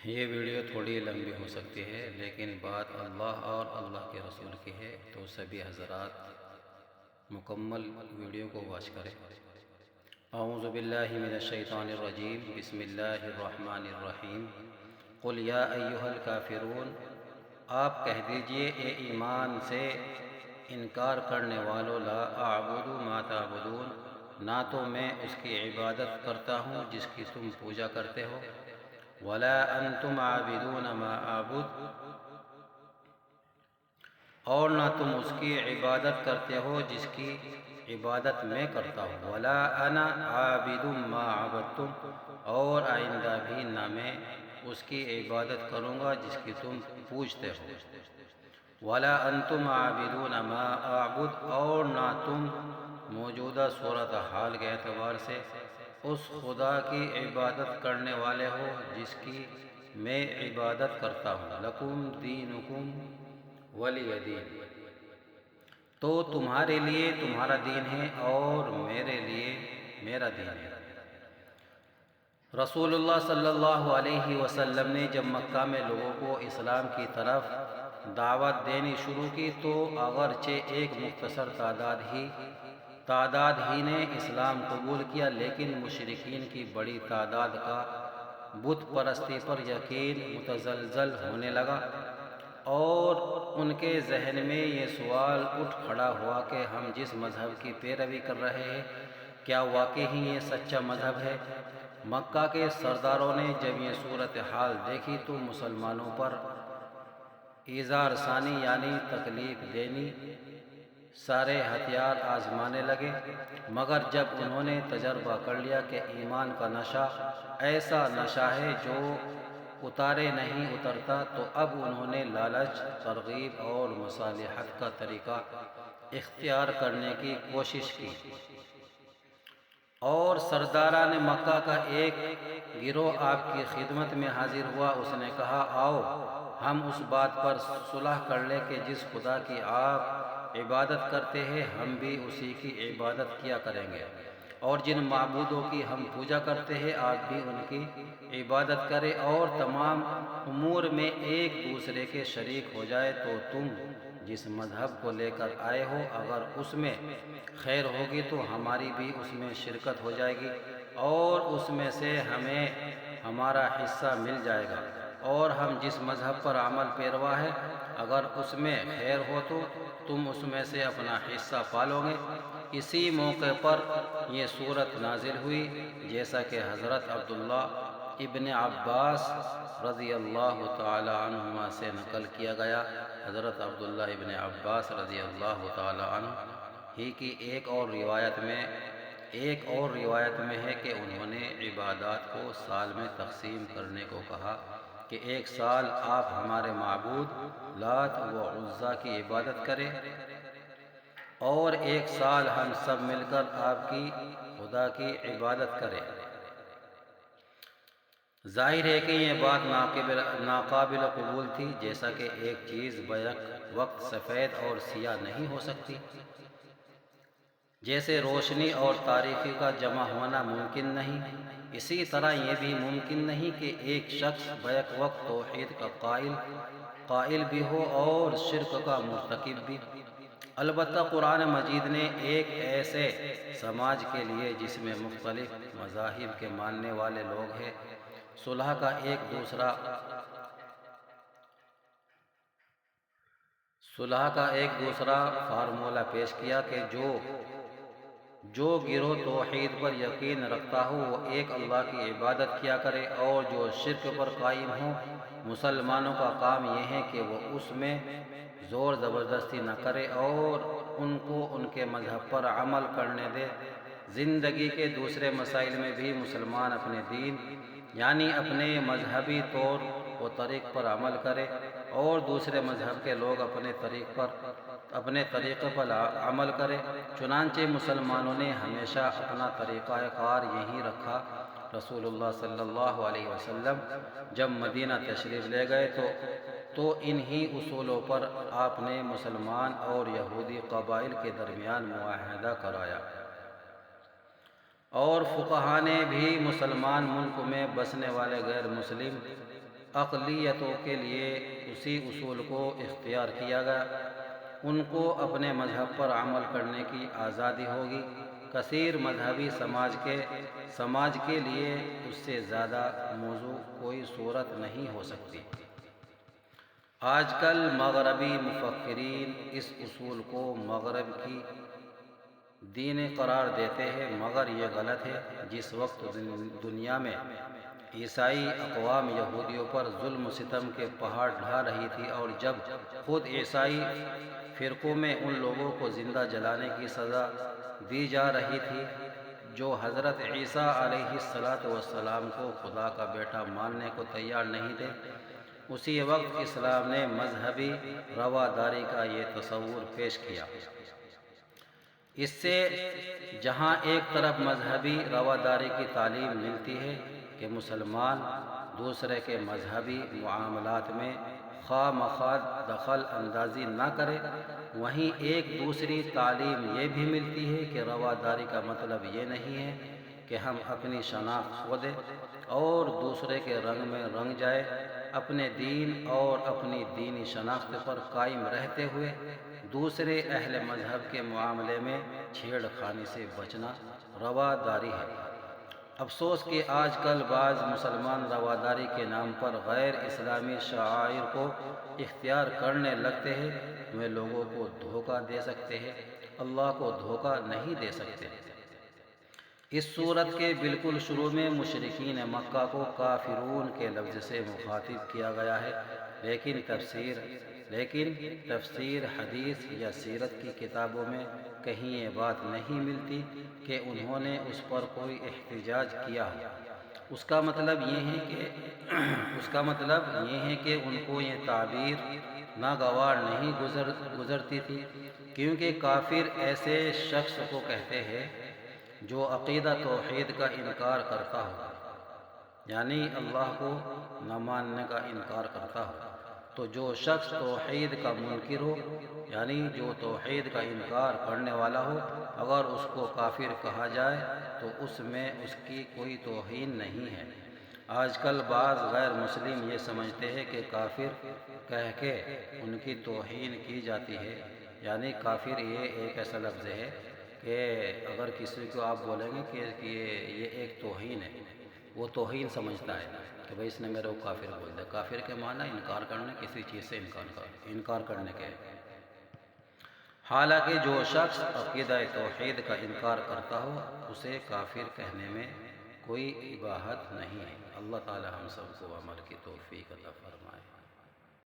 یہ ویڈیو تھوڑی لمبی ہو سکتی ہے، لیکن بات اللہ اور اللہ کے رسول کی ہے، تو سبھی حضرات مکمل ویڈیو کو واچ کریں۔ اعوذ باللہ من الشیطان الرجیم، بسم اللہ الرحمن الرحیم۔ قل یا ایھا الکافرون، آپ کہہ دیجئے اے ایمان سے انکار کرنے والو، لا اعبد ما تعبدون، نہ تو میں اس کی عبادت کرتا ہوں جس کی تم پوجا کرتے ہو، ولا انتم عابدون ما اعبد، اور نہ تم اس کی عبادت کرتے ہو جس کی عبادت میں کرتا ہوں، ولا انا عابد ما عبدتم، اور آئندہ بھی نہ میں اس کی عبادت کروں گا جس کی تم پوجتے ہو، ولا انتم عابدون ما اعبد، اور نہ تم موجودہ صورتحال کے اعتبار سے اس خدا کی عبادت کرنے والے ہو جس کی میں عبادت کرتا ہوں، لکم دینکم ولی دین، تو تمہارے لیے تمہارا دین ہے اور میرے لیے میرا دین ہے۔ رسول اللہ صلی اللہ علیہ وسلم نے جب مکہ میں لوگوں کو اسلام کی طرف دعوت دینی شروع کی تو اگرچہ ایک مختصر تعداد ہی نے اسلام قبول کیا، لیکن مشرکین کی بڑی تعداد کا بت پرستی پر یقین متزلزل ہونے لگا، اور ان کے ذہن میں یہ سوال اٹھ کھڑا ہوا کہ ہم جس مذہب کی پیروی کر رہے ہیں، کیا واقعی یہ سچا مذہب ہے؟ مکہ کے سرداروں نے جب یہ صورتحال دیکھی تو مسلمانوں پر ایذا رسانی یعنی تکلیف دینی سارے ہتھیار آزمانے لگے، مگر جب انہوں نے تجربہ کر لیا کہ ایمان کا نشہ ایسا نشہ ہے جو اتارے نہیں اترتا، تو اب انہوں نے لالچ، ترغیب اور مصالحت کا طریقہ اختیار کرنے کی کوشش کی، اور سرداران مکہ کا ایک گروہ آپ کی خدمت میں حاضر ہوا۔ اس نے کہا، آؤ ہم اس بات پر صلح کر لیں کہ جس خدا کی آپ عبادت کرتے ہیں ہم بھی اسی کی عبادت کیا کریں گے، اور جن معبودوں کی ہم پوجا کرتے ہیں آپ بھی ان کی عبادت کریں، اور تمام امور میں ایک دوسرے کے شریک ہو جائے، تو تم جس مذہب کو لے کر آئے ہو اگر اس میں خیر ہوگی تو ہماری بھی اس میں شرکت ہو جائے گی، اور اس میں سے ہمیں ہمارا حصہ مل جائے گا، اور ہم جس مذہب پر عمل پیروا ہے اگر اس میں خیر ہو تو تم اس میں سے اپنا حصہ پالو گے۔ اسی موقع پر یہ صورت نازل ہوئی، جیسا کہ حضرت عبداللہ ابن عباس رضی اللہ تعالی عنہما سے نقل کیا گیا۔ حضرت عبداللہ ابن عباس رضی اللہ تعالی عنہ ہی کی ایک اور روایت میں ہے کہ انہوں نے عبادات کو سال میں تقسیم کرنے کو کہا کہ ایک سال آپ ہمارے معبود لات و عزیٰ کی عبادت کریں، اور ایک سال ہم سب مل کر آپ کی خدا کی عبادت کریں۔ ظاہر ہے کہ یہ بات ناقابل قبول تھی، جیسا کہ ایک چیز بیک وقت سفید اور سیاہ نہیں ہو سکتی، جیسے روشنی اور تاریکی کا جمع ہونا ممکن نہیں، اسی طرح یہ بھی ممکن نہیں کہ ایک شخص بیک وقت توحید کا قائل بھی ہو اور شرک کا مرتکب بھی۔ البتہ قرآن مجید نے ایک ایسے سماج کے لیے جس میں مختلف مذاہب کے ماننے والے لوگ ہیں، صلح کا ایک دوسرا فارمولہ پیش کیا کہ جو گروہ توحید پر یقین رکھتا ہو وہ ایک اللہ کی عبادت کیا کرے، اور جو شرک پر قائم ہو مسلمانوں کا کام یہ ہے کہ وہ اس میں زور زبردستی نہ کرے اور ان کو ان کے مذہب پر عمل کرنے دے۔ زندگی کے دوسرے مسائل میں بھی مسلمان اپنے دین یعنی اپنے مذہبی طور و طریق پر عمل کرے، اور دوسرے مذہب کے لوگ اپنے طریقے پر عمل کرے۔ چنانچہ مسلمانوں نے ہمیشہ اپنا طریقہ کار یہی رکھا۔ رسول اللہ صلی اللہ علیہ وسلم جب مدینہ تشریف لے گئے تو انہی اصولوں پر آپ نے مسلمان اور یہودی قبائل کے درمیان معاہدہ کرایا، اور فقہا نے بھی مسلمان ملک میں بسنے والے غیر مسلم اقلیتوں کے لیے اسی اصول کو اختیار کیا گیا، ان کو اپنے مذہب پر عمل کرنے کی آزادی ہوگی۔ کثیر مذہبی سماج کے لیے اس سے زیادہ موزوں کوئی صورت نہیں ہو سکتی۔ آج کل مغربی مفکرین اس اصول کو مغرب کی دین قرار دیتے ہیں، مگر یہ غلط ہے۔ جس وقت دنیا میں عیسائی اقوام یہودیوں پر ظلم و ستم کے پہاڑ ڈھا رہی تھی، اور جب خود عیسائی فرقوں میں ان لوگوں کو زندہ جلانے کی سزا دی جا رہی تھی جو حضرت عیسیٰ علیہ السلام کو خدا کا بیٹا ماننے کو تیار نہیں تھے، اسی وقت اسلام نے مذہبی رواداری کا یہ تصور پیش کیا۔ اس سے جہاں ایک طرف مذہبی رواداری کی تعلیم ملتی ہے کہ مسلمان دوسرے کے مذہبی معاملات میں خواہ مخواہ دخل اندازی نہ کرے، وہیں ایک دوسری تعلیم یہ بھی ملتی ہے کہ رواداری کا مطلب یہ نہیں ہے کہ ہم اپنی شناخت کھو دیں اور دوسرے کے رنگ میں رنگ جائے۔ اپنے دین اور اپنی دینی شناخت پر قائم رہتے ہوئے دوسرے اہل مذہب کے معاملے میں چھیڑ خانی سے بچنا رواداری ہے۔ افسوس کہ آج کل بعض مسلمان رواداری کے نام پر غیر اسلامی شعائر کو اختیار کرنے لگتے ہیں۔ وہ لوگوں کو دھوکہ دے سکتے ہیں، اللہ کو دھوکہ نہیں دے سکتے۔ اس صورت کے بالکل شروع میں مشرکین مکہ کو کافرون کے لفظ سے مخاطب کیا گیا ہے، لیکن تفسیر، حدیث یا سیرت کی کتابوں میں کہیں یہ بات نہیں ملتی کہ انہوں نے اس پر کوئی احتجاج کیا ہو۔ اس کا مطلب یہ ہے کہ ان کو یہ تعبیر ناگوار نہیں گزرتی تھی، کیونکہ کافر ایسے شخص کو کہتے ہیں جو عقیدہ توحید کا انکار کرتا ہو، یعنی اللہ کو نہ ماننے کا انکار کرتا ہو۔ تو جو شخص توحید کا منکر ہو، یعنی جو توحید کا انکار کرنے والا ہو، اگر اس کو کافر کہا جائے تو اس میں اس کی کوئی توہین نہیں ہے۔ آج کل بعض غیر مسلم یہ سمجھتے ہیں کہ کافر کہہ کے ان کی توہین کی جاتی ہے، یعنی کافر یہ ایک ایسا لفظ ہے کہ اگر کسی کو آپ بولیں گے کہ یہ ایک توہین ہے، وہ توہین سمجھتا ہے کہ بھئی اس نے میرے کو کافر بول دیا۔ کافر کے معنی انکار کرنے، کسی چیز سے انکار کرنے کے۔ حالانکہ جو شخص عقیدہ توحید کا انکار کرتا ہو اسے کافر کہنے میں کوئی اباحت نہیں ہے۔ اللہ تعالی ہم سب کو عمل کی توفیق عطا فرمائے۔